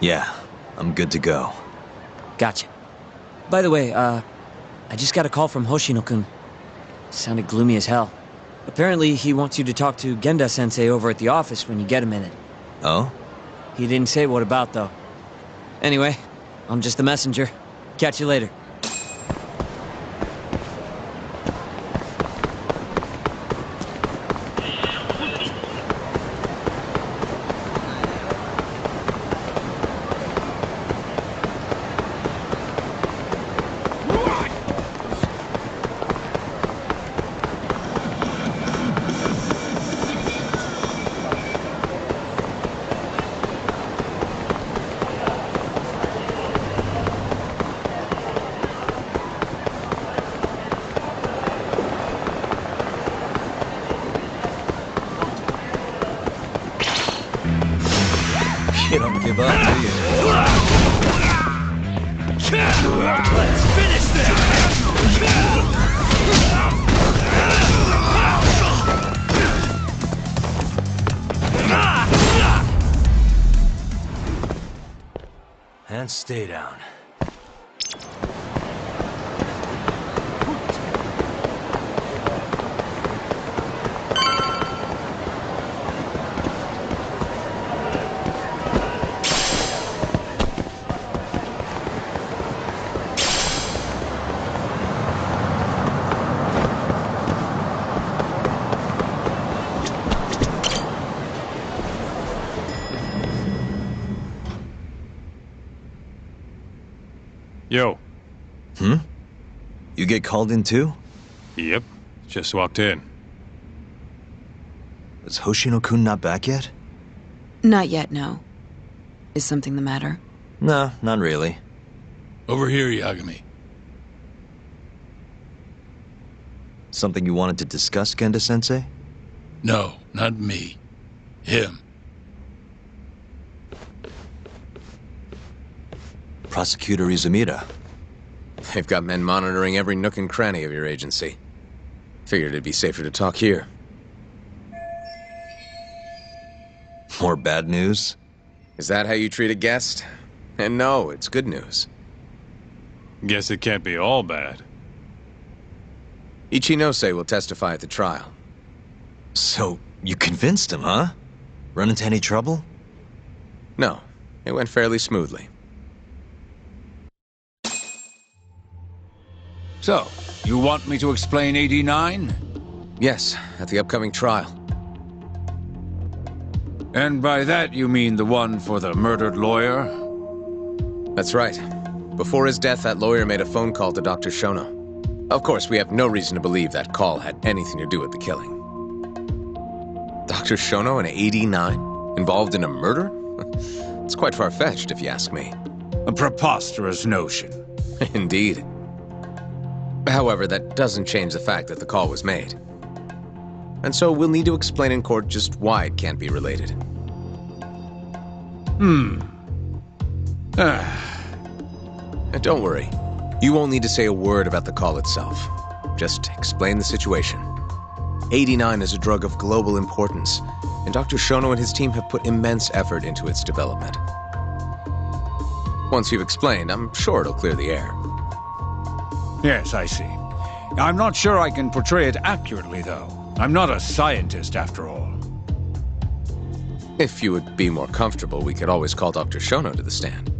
Yeah, I'm good to go. Gotcha. By the way, I just got a call from Hoshino-kun. Sounded gloomy as hell. Apparently, he wants you to talk to Genda-sensei over at the office when you get a minute. Oh? He didn't say what about, though. Anyway, I'm just the messenger. Catch you later. You don't give up, do you? Let's finish this! And stay down. Yo. You get called in too? Yep. Just walked in. Is Hoshino-kun not back yet? Not yet, no. Is something the matter? No, not really. Over here, Yagami. Something you wanted to discuss, Genda-sensei? No, not me. Him. Prosecutor Izumida. They've got men monitoring every nook and cranny of your agency. Figured it'd be safer to talk here. More bad news? Is that how you treat a guest? And no, it's good news. Guess it can't be all bad. Ichinose will testify at the trial. So, you convinced him, huh? Run into any trouble? No, it went fairly smoothly. So, you want me to explain 89? Yes, at the upcoming trial. And by that you mean the one for the murdered lawyer? That's right. Before his death, that lawyer made a phone call to Dr. Shono. Of course, we have no reason to believe that call had anything to do with the killing. Dr. Shono in 89? Involved in a murder? It's quite far-fetched, if you ask me. A preposterous notion. Indeed. However, that doesn't change the fact that the call was made. And so we'll need to explain in court just why it can't be related. And don't worry. You won't need to say a word about the call itself. Just explain the situation. 89 is a drug of global importance, and Dr. Shono and his team have put immense effort into its development. Once you've explained, I'm sure it'll clear the air. Yes, I see. I'm not sure I can portray it accurately, though. I'm not a scientist, after all. If you would be more comfortable, we could always call Dr. Shono to the stand.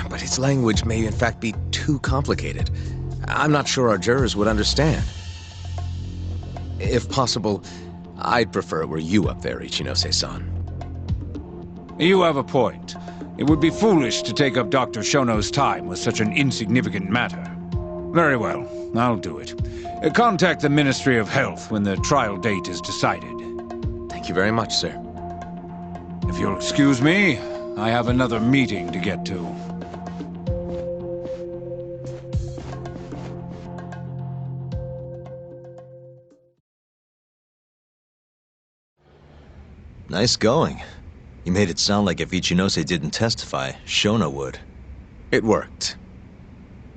But his language may in fact be too complicated. I'm not sure our jurors would understand. If possible, I'd prefer it were you up there, Ichinose-san. You have a point. It would be foolish to take up Dr. Shono's time with such an insignificant matter. Very well, I'll do it. Contact the Ministry of Health when the trial date is decided. Thank you very much, sir. If you'll excuse me, I have another meeting to get to. Nice going. You made it sound like if Ichinose didn't testify, Shono would. It worked.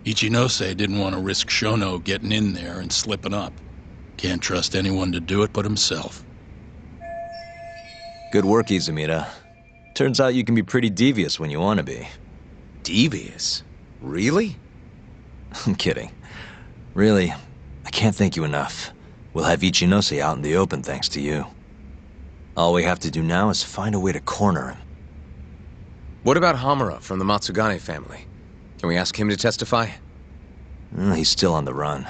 Ichinose didn't want to risk Shono getting in there and slipping up. Can't trust anyone to do it but himself. Good work, Izumida. Turns out you can be pretty devious when you want to be. Devious? Really? I'm kidding. Really, I can't thank you enough. We'll have Ichinose out in the open thanks to you. All we have to do now is find a way to corner him. What about Hamura from the Matsugane family? Can we ask him to testify? He's still on the run.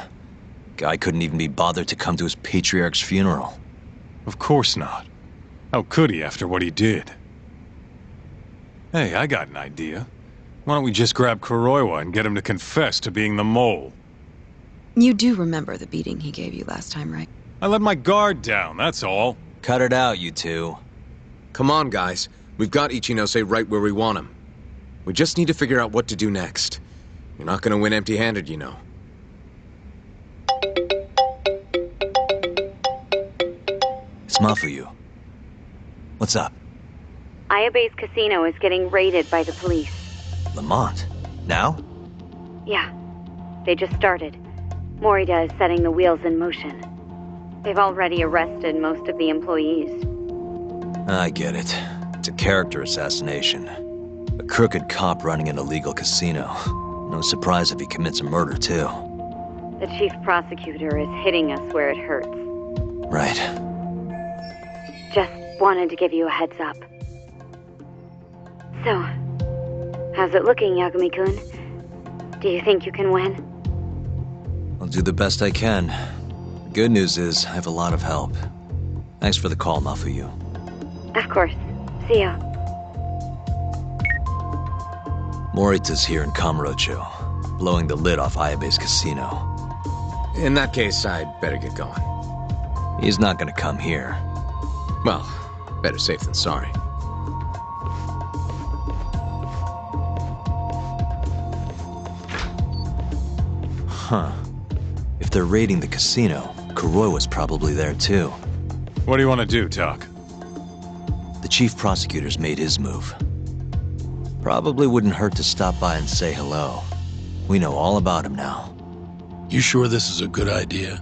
Guy couldn't even be bothered to come to his patriarch's funeral. Of course not. How could he after what he did? Hey, I got an idea. Why don't we just grab Kuroiwa and get him to confess to being the mole? You do remember the beating he gave you last time, right? I let my guard down, that's all. Cut it out, you two. Come on, guys. We've got Ichinose right where we want him. We just need to figure out what to do next. You're not gonna win empty-handed, you know. It's Mafuyu. What's up? Ayabe's casino is getting raided by the police. Lamont? Now? Yeah, they just started. Morita is setting the wheels in motion. They've already arrested most of the employees. I get it. It's a character assassination. A crooked cop running an illegal casino. No surprise if he commits a murder, too. The chief prosecutor is hitting us where it hurts. Right. Just wanted to give you a heads up. So, how's it looking, Yagami-kun? Do you think you can win? I'll do the best I can. The good news is, I have a lot of help. Thanks for the call, Mafuyu. Of course. See ya. Morita's here in Kamurocho, blowing the lid off Ayabe's casino. In that case, I'd better get going. He's not gonna come here. Well, better safe than sorry. Huh. If they're raiding the casino, Kuroiwa's probably there too. What do you want to do, Doc? The chief prosecutor's made his move. Probably wouldn't hurt to stop by and say hello. We know all about him now. You sure this is a good idea?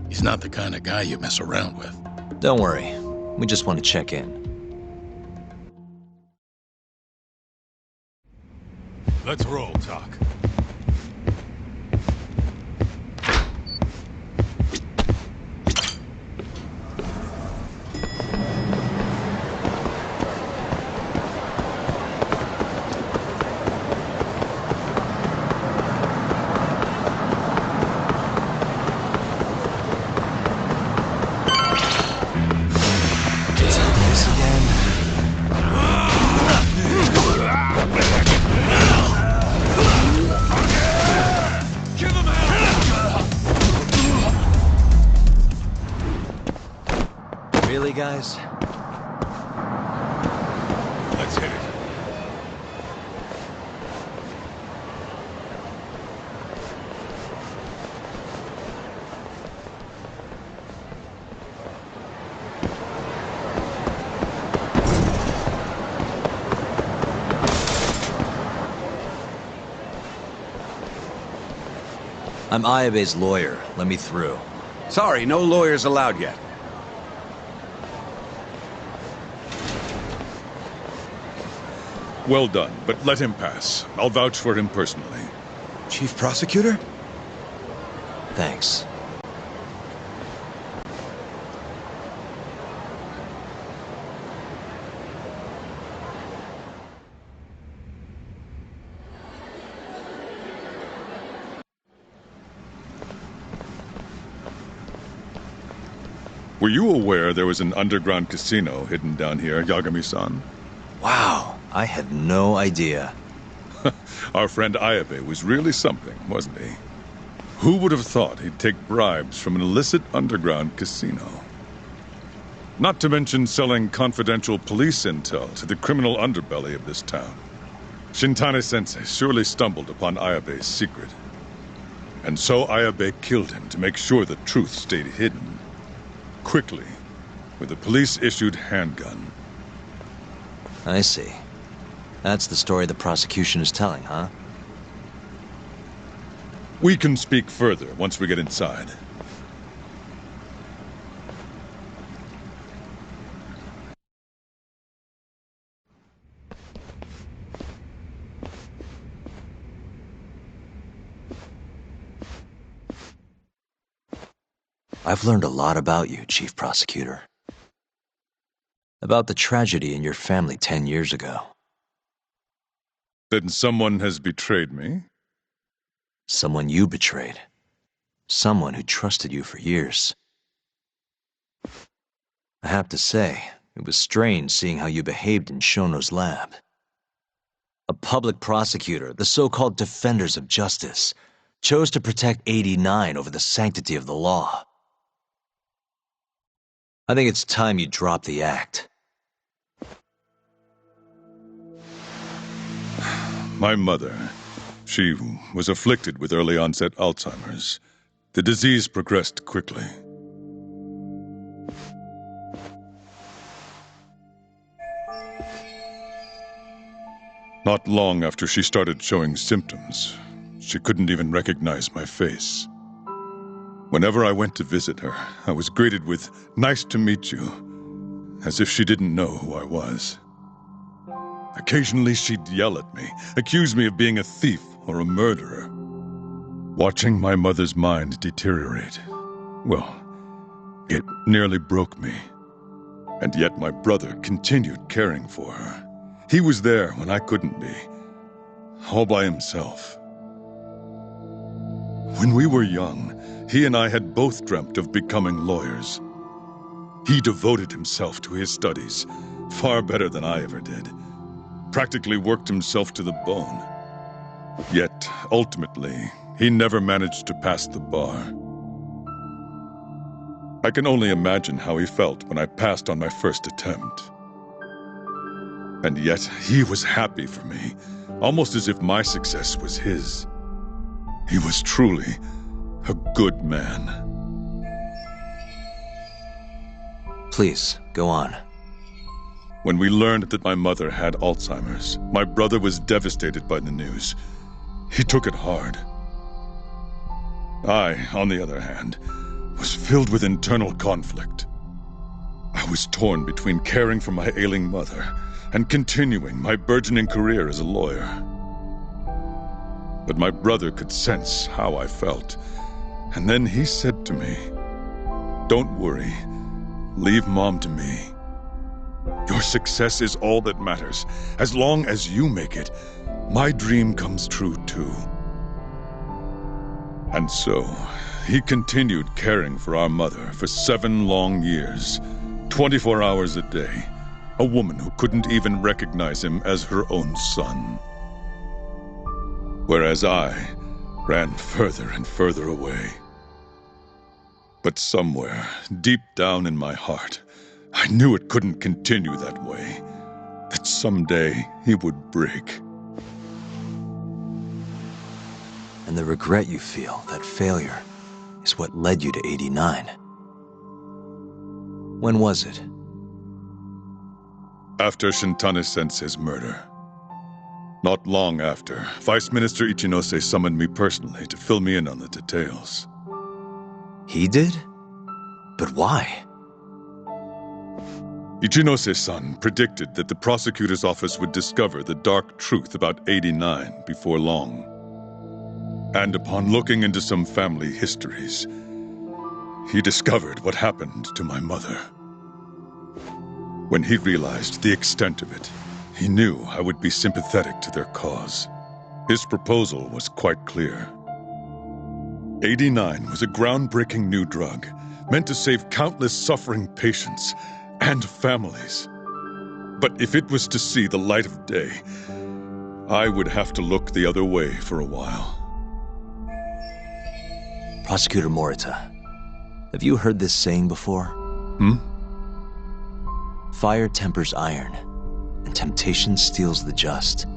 He's not the kind of guy you mess around with. Don't worry. We just want to check in. Let's roll, Doc. Really, guys? Let's hit it. I'm Ayabe's lawyer. Let me through. Sorry, no lawyers allowed yet. Well done, but let him pass. I'll vouch for him personally. Chief Prosecutor? Thanks. Were you aware there was an underground casino hidden down here, Yagami-san? Wow, I had no idea. Our friend Ayabe was really something, wasn't he? Who would have thought he'd take bribes from an illicit underground casino? Not to mention selling confidential police intel to the criminal underbelly of this town. Shintane-sensei surely stumbled upon Ayabe's secret. And so Ayabe killed him to make sure the truth stayed hidden. Quickly, with a police-issued handgun. I see. That's the story the prosecution is telling, huh? We can speak further once we get inside. I've learned a lot about you, Chief Prosecutor. About the tragedy in your family 10 years ago. Then someone has betrayed me? Someone you betrayed. Someone who trusted you for years. I have to say, it was strange seeing how you behaved in Shono's lab. A public prosecutor, the so-called defenders of justice, chose to protect 89 over the sanctity of the law. I think it's time you drop the act. My mother, she was afflicted with early-onset Alzheimer's. The disease progressed quickly. Not long after she started showing symptoms, she couldn't even recognize my face. Whenever I went to visit her, I was greeted with, "Nice to meet you," as if she didn't know who I was. Occasionally she'd yell at me, accuse me of being a thief or a murderer. Watching my mother's mind deteriorate, well, it nearly broke me. And yet my brother continued caring for her. He was there when I couldn't be, all by himself. When we were young, he and I had both dreamt of becoming lawyers. He devoted himself to his studies, far better than I ever did. Practically worked himself to the bone. Yet, ultimately, he never managed to pass the bar. I can only imagine how he felt when I passed on my first attempt. And yet, he was happy for me, almost as if my success was his. He was truly a good man. Please, go on. When we learned that my mother had Alzheimer's, my brother was devastated by the news. He took it hard. I, on the other hand, was filled with internal conflict. I was torn between caring for my ailing mother and continuing my burgeoning career as a lawyer. But my brother could sense how I felt, and then he said to me, "Don't worry, leave Mom to me. Your success is all that matters. As long as you make it, my dream comes true too." And so, he continued caring for our mother for 7 long years, 24 hours a day, a woman who couldn't even recognize him as her own son. Whereas I ran further and further away. But somewhere, deep down in my heart, I knew it couldn't continue that way, that someday he would break. And the regret you feel, that failure, is what led you to 89. When was it? After Shintane-sensei's murder. Not long after, Vice Minister Ichinose summoned me personally to fill me in on the details. He did? But why? Ichinose-san predicted that the prosecutor's office would discover the dark truth about 89 before long. And upon looking into some family histories, he discovered what happened to my mother. When he realized the extent of it, he knew I would be sympathetic to their cause. His proposal was quite clear. 89 was a groundbreaking new drug, meant to save countless suffering patients and families. But if it was to see the light of day, I would have to look the other way for a while. Prosecutor Morita, have you heard this saying before? Fire tempers iron, and temptation steals the just.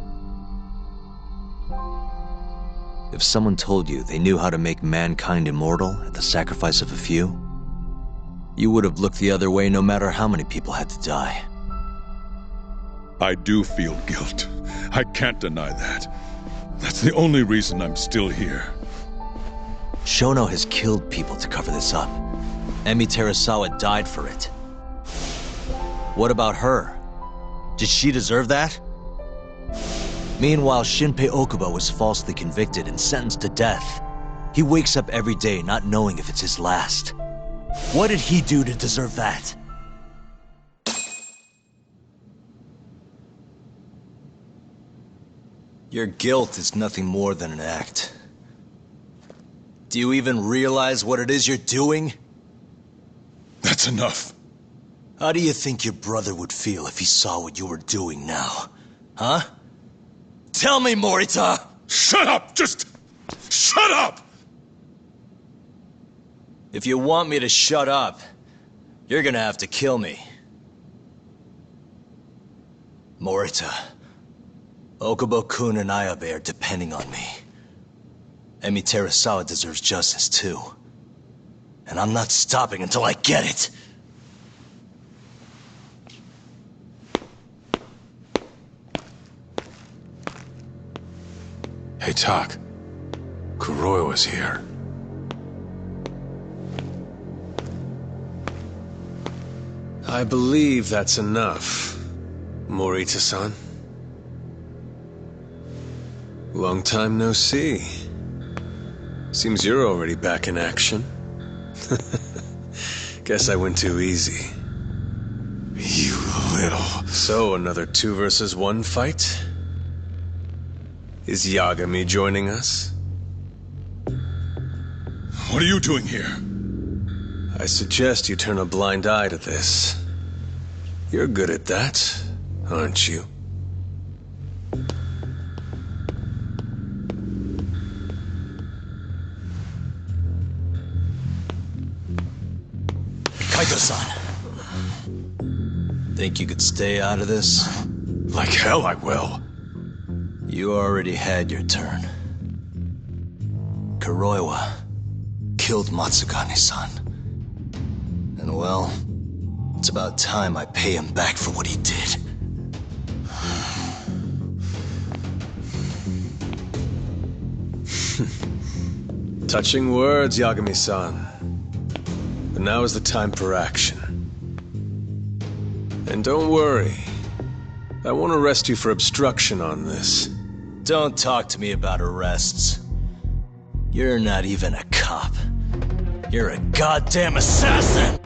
If someone told you they knew how to make mankind immortal at the sacrifice of a few, you would have looked the other way no matter how many people had to die. I do feel guilt. I can't deny that. That's the only reason I'm still here. Shono has killed people to cover this up. Emi Terasawa died for it. What about her? Did she deserve that? Meanwhile, Shinpei Okubo was falsely convicted and sentenced to death. He wakes up every day not knowing if it's his last. What did he do to deserve that? Your guilt is nothing more than an act. Do you even realize what it is you're doing? That's enough. How do you think your brother would feel if he saw what you were doing now? Huh? Tell me, Morita! Shut up! Just shut up! If you want me to shut up, you're gonna have to kill me. Morita, Okubo-kun and Ayabe are depending on me. Emi Terasawa deserves justice too. And I'm not stopping until I get it! Hey, Tak. Kuroi was here. I believe that's enough, Morita-san. Long time no see. Seems you're already back in action. Guess I went too easy. You little... So, another 2 versus 1 fight? Is Yagami joining us? What are you doing here? I suggest you turn a blind eye to this. You're good at that, aren't you? Kaito-san. Think you could stay out of this? Like hell I will. You already had your turn. Kuroiwa killed Matsugane-san. And well, it's about time I pay him back for what he did. Touching words, Yagami-san. But now is the time for action. And don't worry. I won't arrest you for obstruction on this. Don't talk to me about arrests. You're not even a cop. You're a goddamn assassin!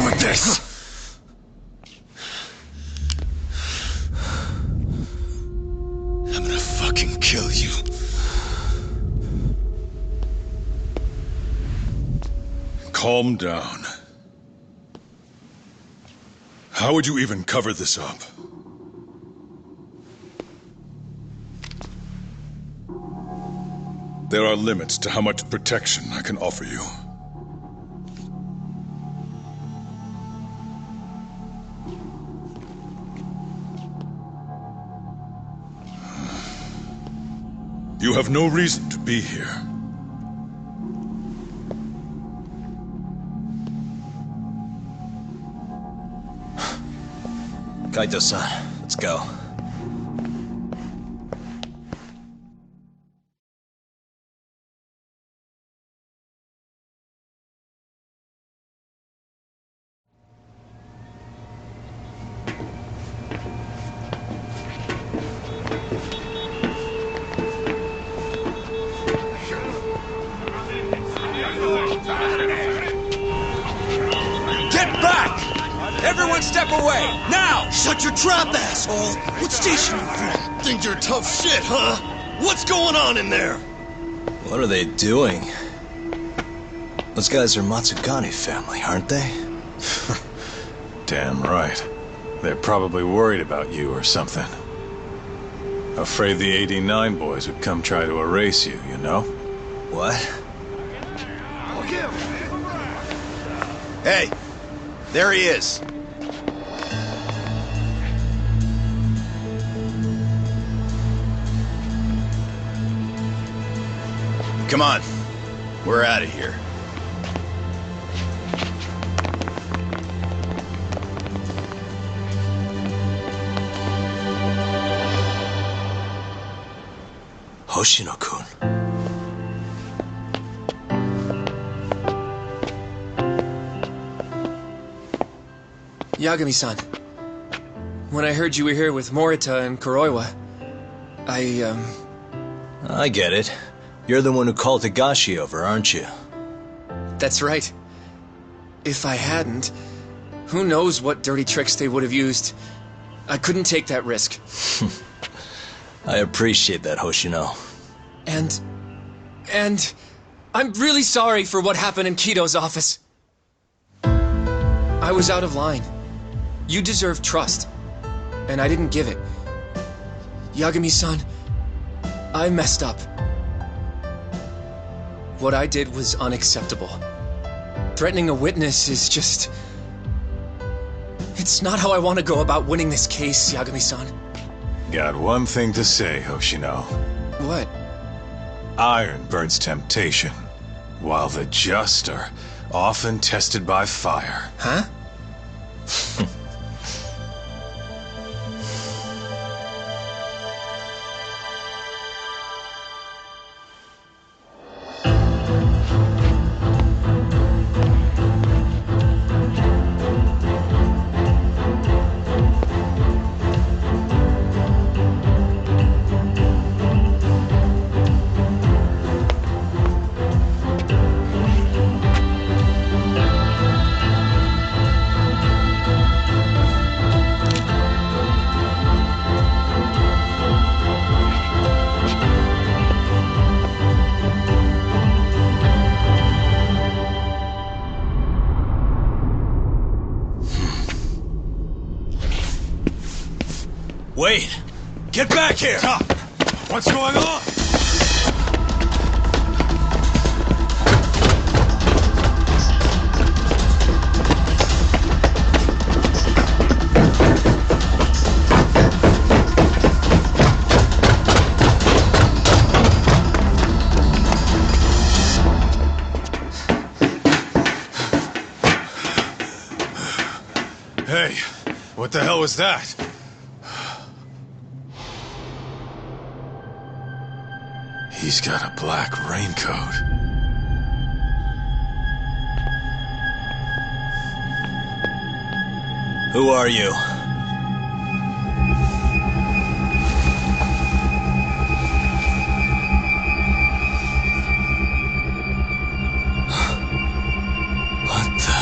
with this! I'm gonna fucking kill you. Calm down. How would you even cover this up? There are limits to how much protection I can offer you. You have no reason to be here. Kaito-san, let's go. Get back! Everyone step away, now! Shut your trap, asshole! What station you from? Think you're tough shit, huh? What's going on in there? What are they doing? Those guys are Matsugane family, aren't they? Damn right. They're probably worried about you or something. Afraid the 89 boys would come try to erase you, you know? What? Hey, there he is. Come on, we're out of here. Hoshino-kun. Yagami-san, when I heard you were here with Morita and Kuroiwa, I get it. You're the one who called Higashi over, aren't you? That's right. If I hadn't, who knows what dirty tricks they would have used. I couldn't take that risk. I appreciate that, Hoshino. And I'm really sorry for what happened in Kito's office. I was out of line. You deserve trust, and I didn't give it. Yagami-san, I messed up. What I did was unacceptable. Threatening a witness is just... It's not how I want to go about winning this case, Yagami-san. Got one thing to say, Hoshino. What? Iron burns temptation, while the just are often tested by fire. Huh? Wait! Get back here! What's going on? Hey, what the hell was that? He's got a black raincoat. Who are you? What the...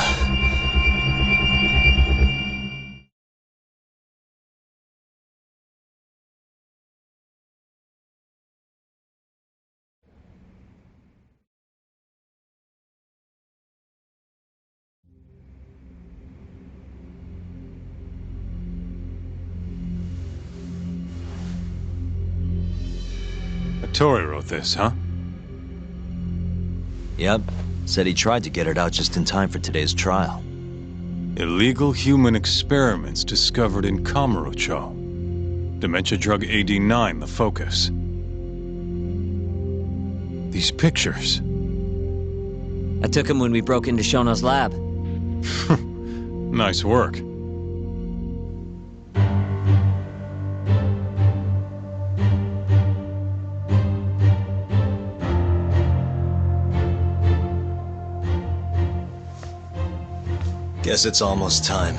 Hattori wrote this, huh? Yep. Said he tried to get it out just in time for today's trial. Illegal human experiments discovered in Kamurocho. Dementia drug AD9, the focus. These pictures. I took him when we broke into Shono's lab. Nice work. Guess it's almost time.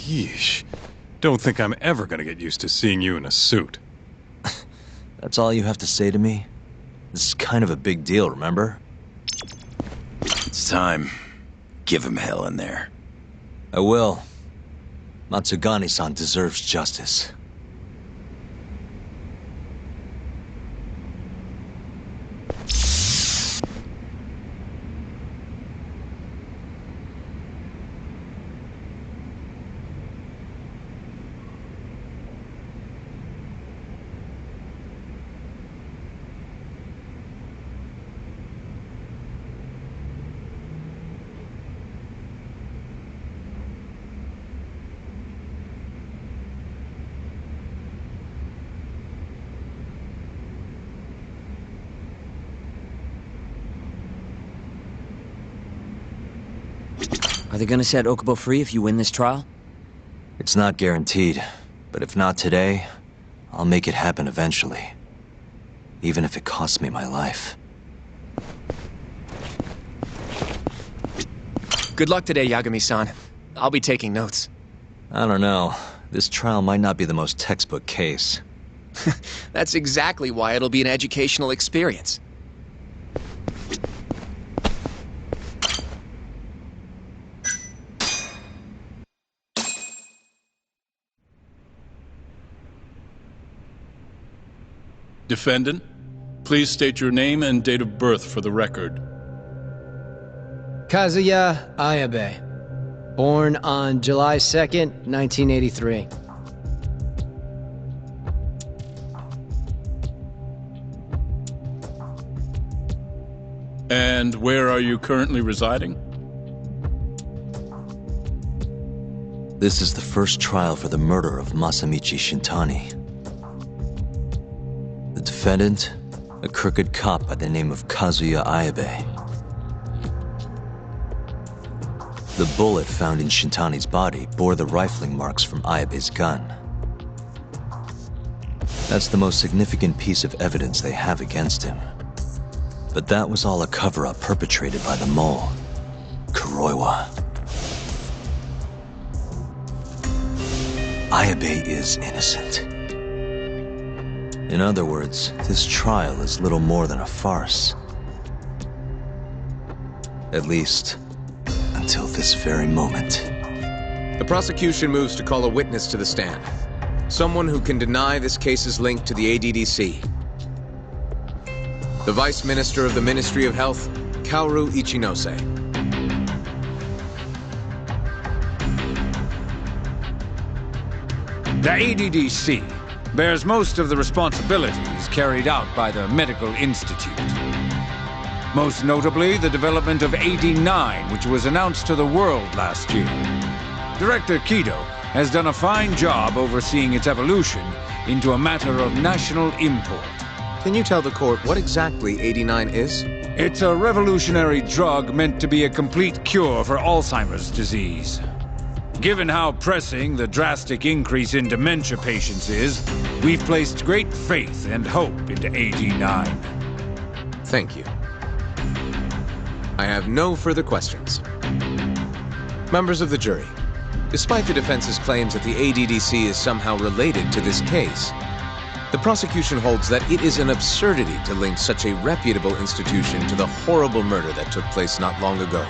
Yeesh. Don't think I'm ever gonna get used to seeing you in a suit. That's all you have to say to me? This is kind of a big deal, remember? It's time. Give him hell in there. I will. Matsugani-san deserves justice. Are they gonna set Okubo free if you win this trial? It's not guaranteed, but if not today, I'll make it happen eventually. Even if it costs me my life. Good luck today, Yagami-san. I'll be taking notes. I don't know. This trial might not be the most textbook case. That's exactly why it'll be an educational experience. Defendant, please state your name and date of birth for the record. Kazuya Ayabe. Born on July 2nd, 1983. And where are you currently residing? This is the first trial for the murder of Masamichi Shintani. The defendant, a crooked cop by the name of Kazuya Ayabe. The bullet found in Shintani's body bore the rifling marks from Ayabe's gun. That's the most significant piece of evidence they have against him. But that was all a cover-up perpetrated by the mole, Kuroiwa. Ayabe is innocent. In other words, this trial is little more than a farce. At least, until this very moment. The prosecution moves to call a witness to the stand. Someone who can deny this case's link to the ADDC. The Vice Minister of the Ministry of Health, Kaoru Ichinose. The ADDC bears most of the responsibilities carried out by the Medical Institute. Most notably, the development of AD9, which was announced to the world last year. Director Kido has done a fine job overseeing its evolution into a matter of national import. Can you tell the court what exactly AD9 is? It's a revolutionary drug meant to be a complete cure for Alzheimer's disease. Given how pressing the drastic increase in dementia patients is, we've placed great faith and hope into AD9. Thank you. I have no further questions. Members of the jury, despite the defense's claims that the ADDC is somehow related to this case, the prosecution holds that it is an absurdity to link such a reputable institution to the horrible murder that took place not long ago.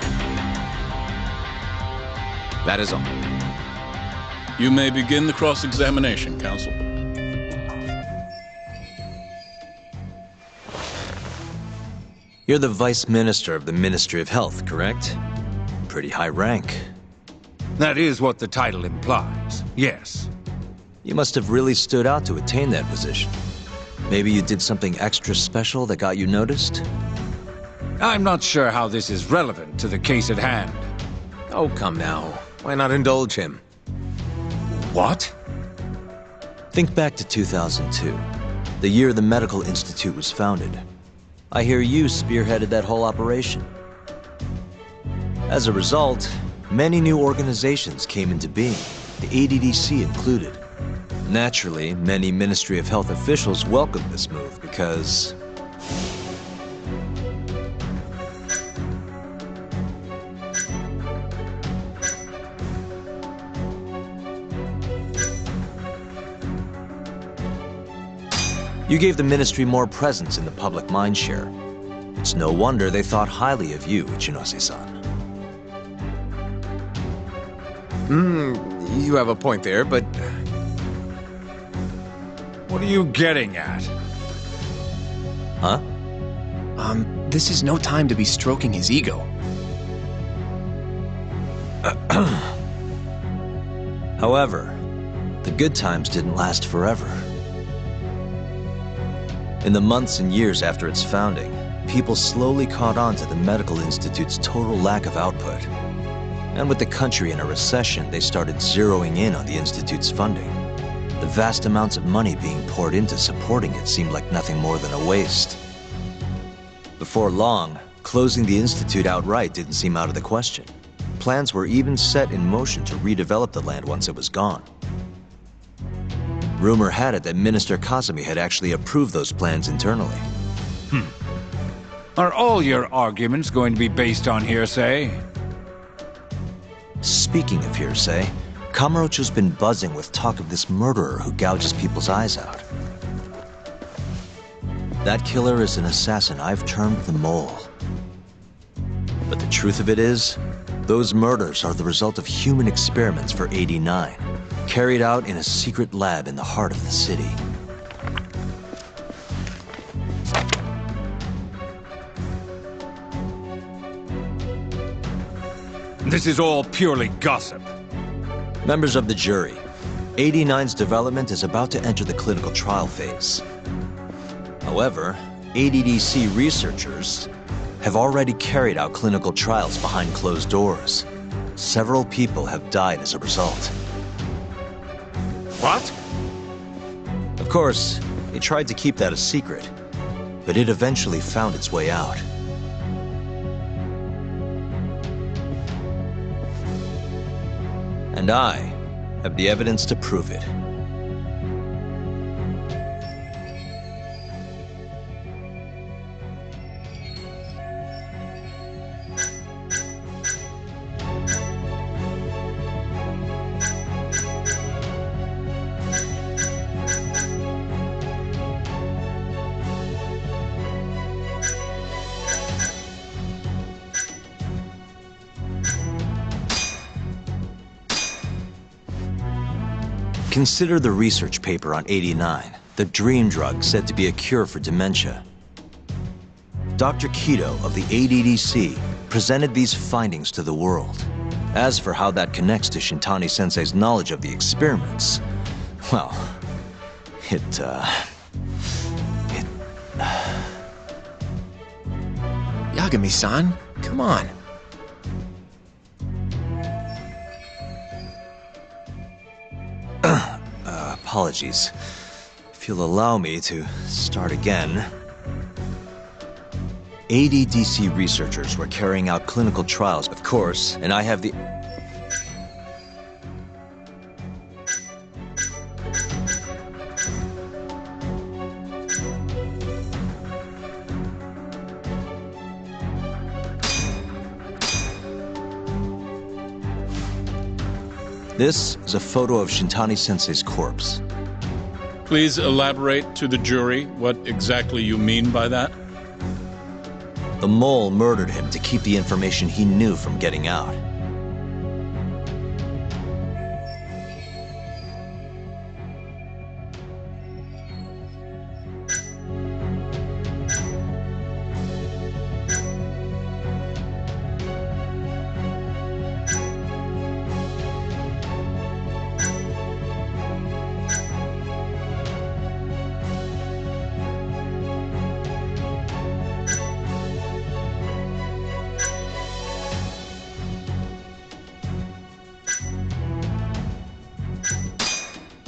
That is all. You may begin the cross-examination, counsel. You're the Vice Minister of the Ministry of Health, correct? Pretty high rank. That is what the title implies, yes. You must have really stood out to attain that position. Maybe you did something extra special that got you noticed? I'm not sure how this is relevant to the case at hand. Oh, come now. Why not indulge him? What? Think back to 2002, the year the Medical Institute was founded. I hear you spearheaded that whole operation. As a result, many new organizations came into being, the ADDC included. Naturally, many Ministry of Health officials welcomed this move because... you gave the Ministry more presence in the public mindshare. It's no wonder they thought highly of you, Ichinose-san. You have a point there, but... What are you getting at? Huh? This is no time to be stroking his ego. However, the good times didn't last forever. In the months and years after its founding, people slowly caught on to the Medical Institute's total lack of output. And with the country in a recession, they started zeroing in on the Institute's funding. The vast amounts of money being poured into supporting it seemed like nothing more than a waste. Before long, closing the Institute outright didn't seem out of the question. Plans were even set in motion to redevelop the land once it was gone. Rumor had it that Minister Kazumi had actually approved those plans internally. Are all your arguments going to be based on hearsay? Speaking of hearsay, Kamurocho's been buzzing with talk of this murderer who gouges people's eyes out. That killer is an assassin I've termed the Mole. But the truth of it is, those murders are the result of human experiments for 89, carried out in a secret lab in the heart of the city. This is all purely gossip. Members of the jury, 89's development is about to enter the clinical trial phase. However, ADDC researchers have already carried out clinical trials behind closed doors. Several people have died as a result. What? Of course, they tried to keep that a secret, but it eventually found its way out. And I have the evidence to prove it. Consider the research paper on 89, the dream drug said to be a cure for dementia. Dr. Kido of the ADDC presented these findings to the world. As for how that connects to Shintani-sensei's knowledge of the experiments, well, Yagami-san, come on. Apologies. If you'll allow me to start again. ADDC researchers were carrying out clinical trials, of course, and I have the... This is a photo of Shintani-sensei's corpse. Please elaborate to the jury what exactly you mean by that. The mole murdered him to keep the information he knew from getting out.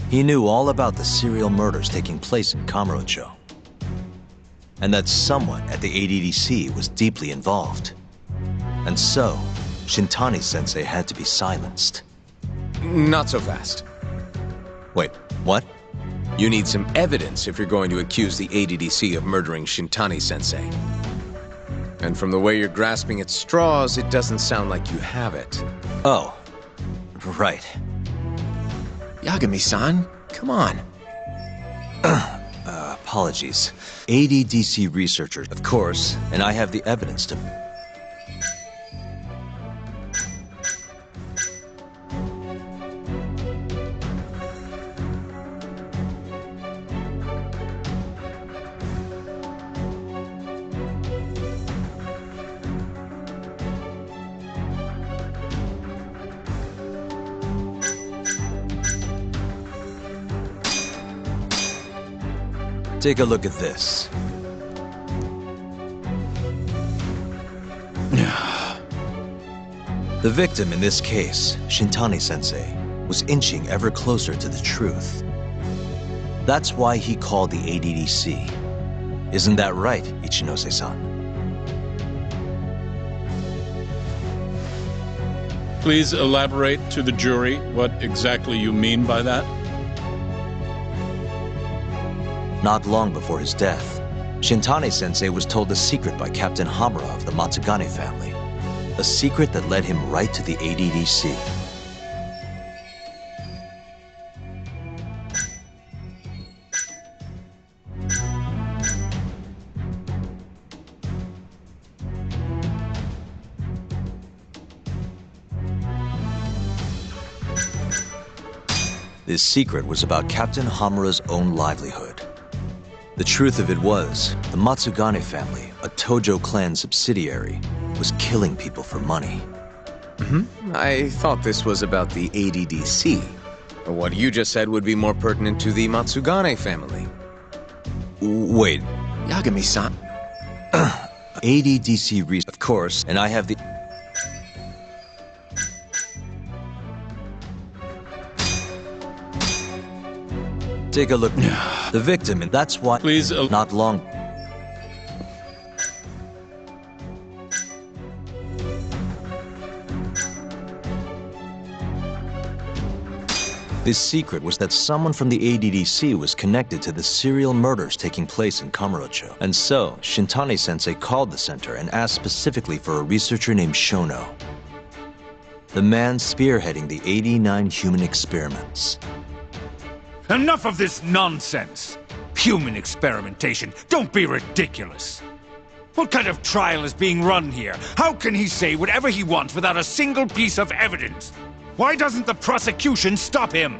He knew all about the serial murders taking place in Kamurocho, and that someone at the ADDC was deeply involved. And so, Shintani-sensei had to be silenced. Not so fast. Wait, what? You need some evidence if you're going to accuse the ADDC of murdering Shintani-sensei. And from the way you're grasping at straws, it doesn't sound like you have it. Oh, right. Yagami-san, come on. Apologies. ADDC researchers, of course, and I have the evidence to... Take a look at this. The victim in this case, Shintani-sensei, was inching ever closer to the truth. That's why he called the ADDC. Isn't that right, Ichinose-san? Please elaborate to the jury what exactly you mean by that. Not long before his death, Shintani-sensei was told a secret by Captain Hamura of the Matsugane family. A secret that led him right to the ADDC. This secret was about Captain Hamura's own livelihood. The truth of it was, the Matsugane family, a Tojo clan subsidiary, was killing people for money. I thought this was about the ADDC. What you just said would be more pertinent to the Matsugane family. Wait. Yagami-san. ADDC reason, of course, and I have the... Take a look. The victim, and that's why... Please... Not long... This secret was that someone from the ADDC was connected to the serial murders taking place in Kamurocho. And so, Shintani-sensei called the center and asked specifically for a researcher named Shono. The man spearheading the 89 human experiments. Enough of this nonsense! Human experimentation. Don't be ridiculous. What kind of trial is being run here? How can he say whatever he wants without a single piece of evidence? Why doesn't the prosecution stop him?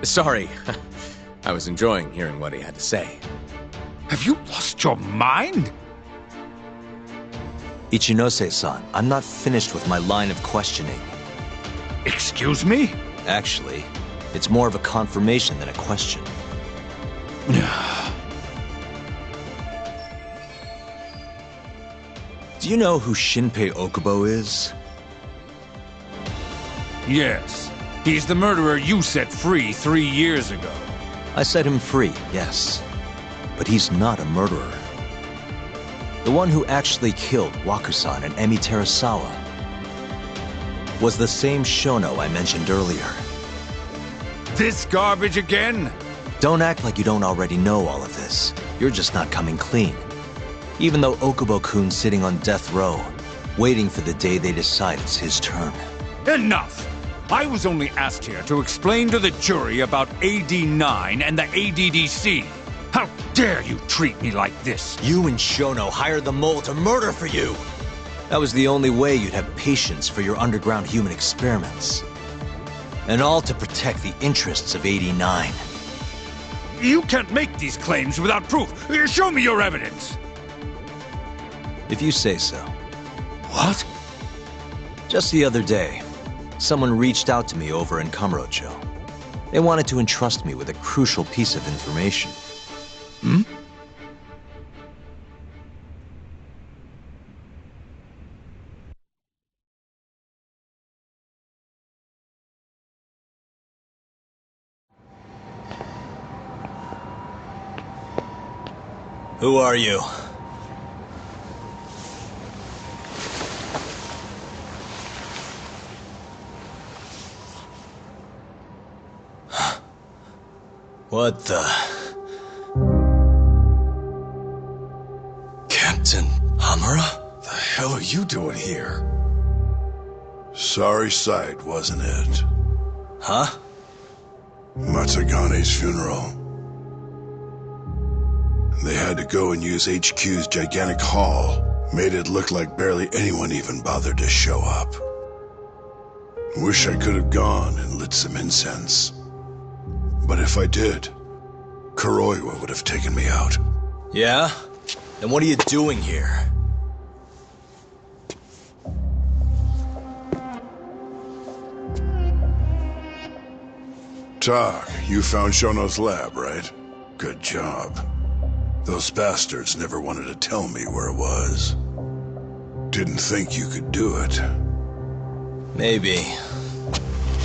Sorry. I was enjoying hearing what he had to say. Have you lost your mind? Ichinose-san, I'm not finished with my line of questioning. Excuse me? Actually, it's more of a confirmation than a question. Do you know who Shinpei Okubo is? Yes. He's the murderer you set free 3 years ago. I set him free, yes. But he's not a murderer. The one who actually killed Wakusan and Emi Terasawa was the same Shono I mentioned earlier. This garbage again? Don't act like you don't already know all of this. You're just not coming clean. Even though Okubo-kun's sitting on death row, waiting for the day they decide it's his turn. Enough! I was only asked here to explain to the jury about AD-9 and the ADDC. How dare you treat me like this? You and Shono hired the mole to murder for you! That was the only way you'd have patience for your underground human experiments. And all to protect the interests of AD-9. You can't make these claims without proof. Show me your evidence. If you say so. What? Just the other day, someone reached out to me over in Kamurocho. They wanted to entrust me with a crucial piece of information. Who are you? What the... Captain Hamura? The hell are you doing here? Sorry sight, wasn't it? Huh? Matsugane's funeral. They had to go and use HQ's gigantic hall. Made it look like barely anyone even bothered to show up. Wish I could have gone and lit some incense. But if I did, Kuroiwa would have taken me out. Yeah? Then what are you doing here? Tak, you found Shono's lab, right? Good job. Those bastards never wanted to tell me where it was. Didn't think you could do it. Maybe.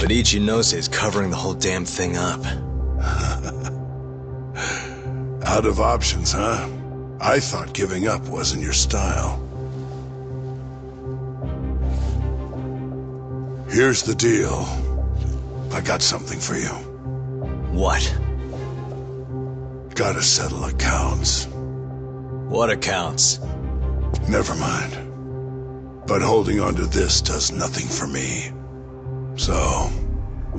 But Ichinose covering the whole damn thing up. Out of options, huh? I thought giving up wasn't your style. Here's the deal. I got something for you. What? Gotta settle accounts. What accounts? Never mind. But holding on to this does nothing for me. So,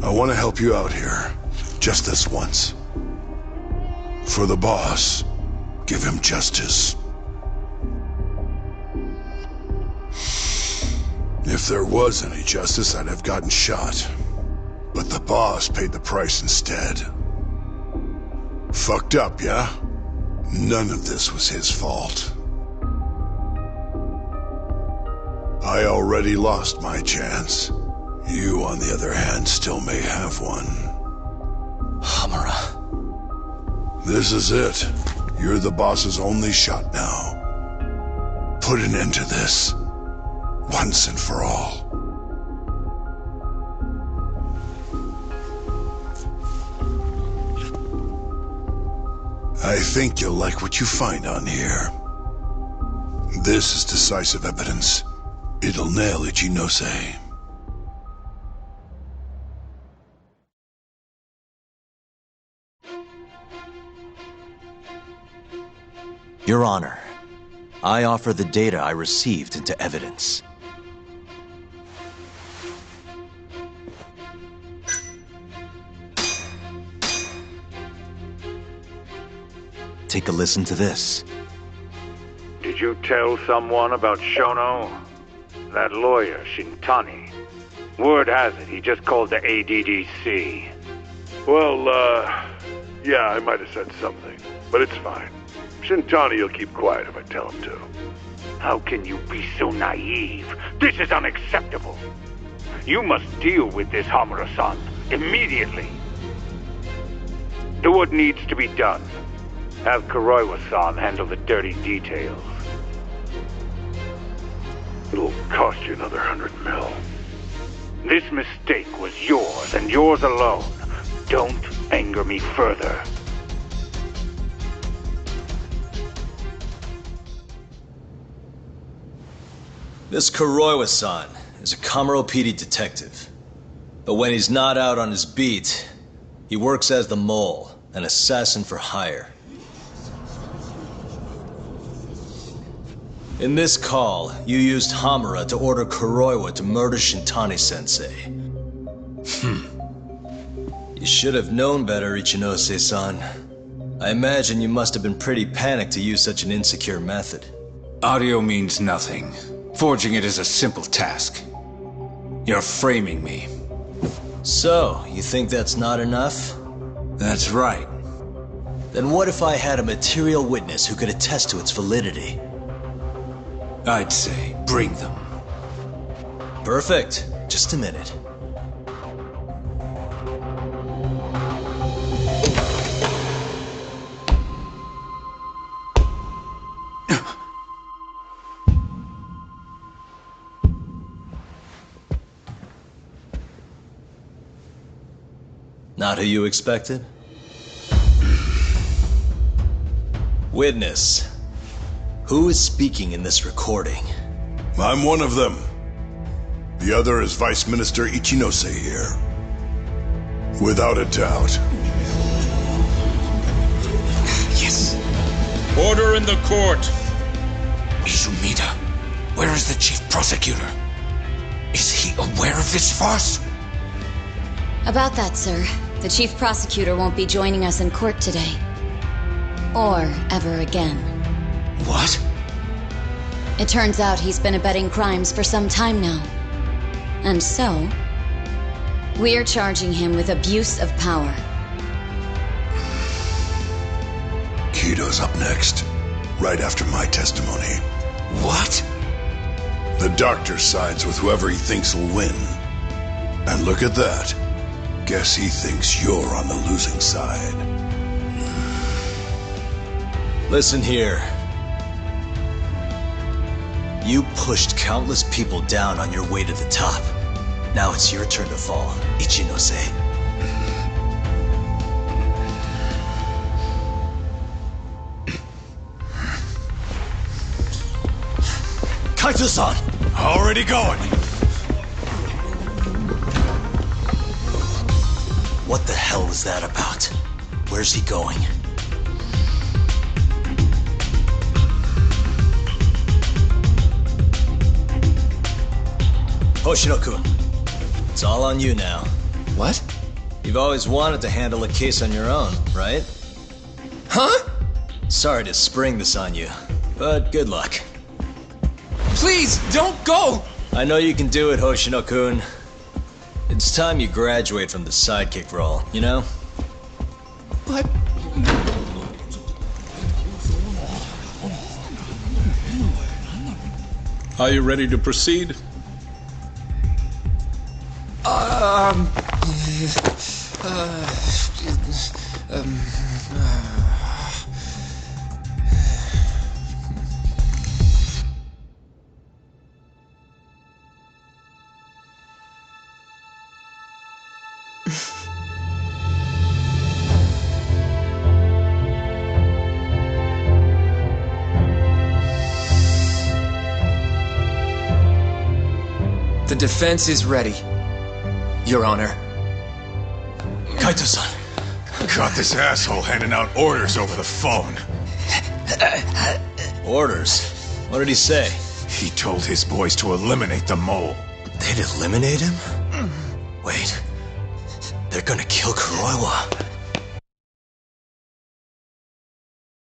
I want to help you out here. Just this once. For the boss, give him justice. If there was any justice, I'd have gotten shot. But the boss paid the price instead. Fucked up, yeah? None of this was his fault. I already lost my chance. You, on the other hand, still may have one. Hamura. This is it. You're the boss's only shot now. Put an end to this. Once and for all. I think you'll like what you find on here. This is decisive evidence. It'll nail Ichinose. Your Honor, I offer the data I received into evidence. Take a listen to this. Did you tell someone about Shono? That lawyer, Shintani. Word has it, he just called the ADDC. Well, yeah, I might have said something, but it's fine. Shintani will keep quiet if I tell him to. How can you be so naive? This is unacceptable. You must deal with this Hamura-san immediately. Do what needs to be done. Have Kuroiwa-san handle the dirty details. It'll cost you another 100 mil. This mistake was yours and yours alone. Don't anger me further. This Kuroiwa-san is a Kamuro PD detective. But when he's not out on his beat, he works as the mole, an assassin for hire. In this call, you used Hamura to order Kuroiwa to murder Shintani-sensei. You should have known better, Ichinose-san. I imagine you must have been pretty panicked to use such an insecure method. Audio means nothing. Forging it is a simple task. You're framing me. So, you think that's not enough? That's right. Then what if I had a material witness who could attest to its validity? I'd say, bring them. Perfect. Just a minute. Not who you expected? Witness. Who is speaking in this recording? I'm one of them. The other is Vice Minister Ichinose here. Without a doubt. Yes. Order in the court. Izumida, where is the chief prosecutor? Is he aware of this farce? About that, sir. The chief prosecutor won't be joining us in court today. Or ever again. What? It turns out he's been abetting crimes for some time now. And so, we're charging him with abuse of power. Kido's up next, right after my testimony. What? The doctor sides with whoever he thinks will win. And look at that. Guess he thinks you're on the losing side. Listen here. You pushed countless people down on your way to the top. Now it's your turn to fall, Ichinose. Kaito-san! Already going! What the hell was that about? Where's he going? Hoshino-kun, it's all on you now. What? You've always wanted to handle a case on your own, right? Huh? Sorry to spring this on you, but good luck. Please, don't go! I know you can do it, Hoshino-kun. It's time you graduate from the sidekick role, you know? But... Are you ready to proceed? The defense is ready, Your Honor. Kaito-san. Caught this asshole handing out orders over the phone. Orders? What did he say? He told his boys to eliminate the mole. They'd eliminate him? Wait. They're gonna kill Kuroiwa.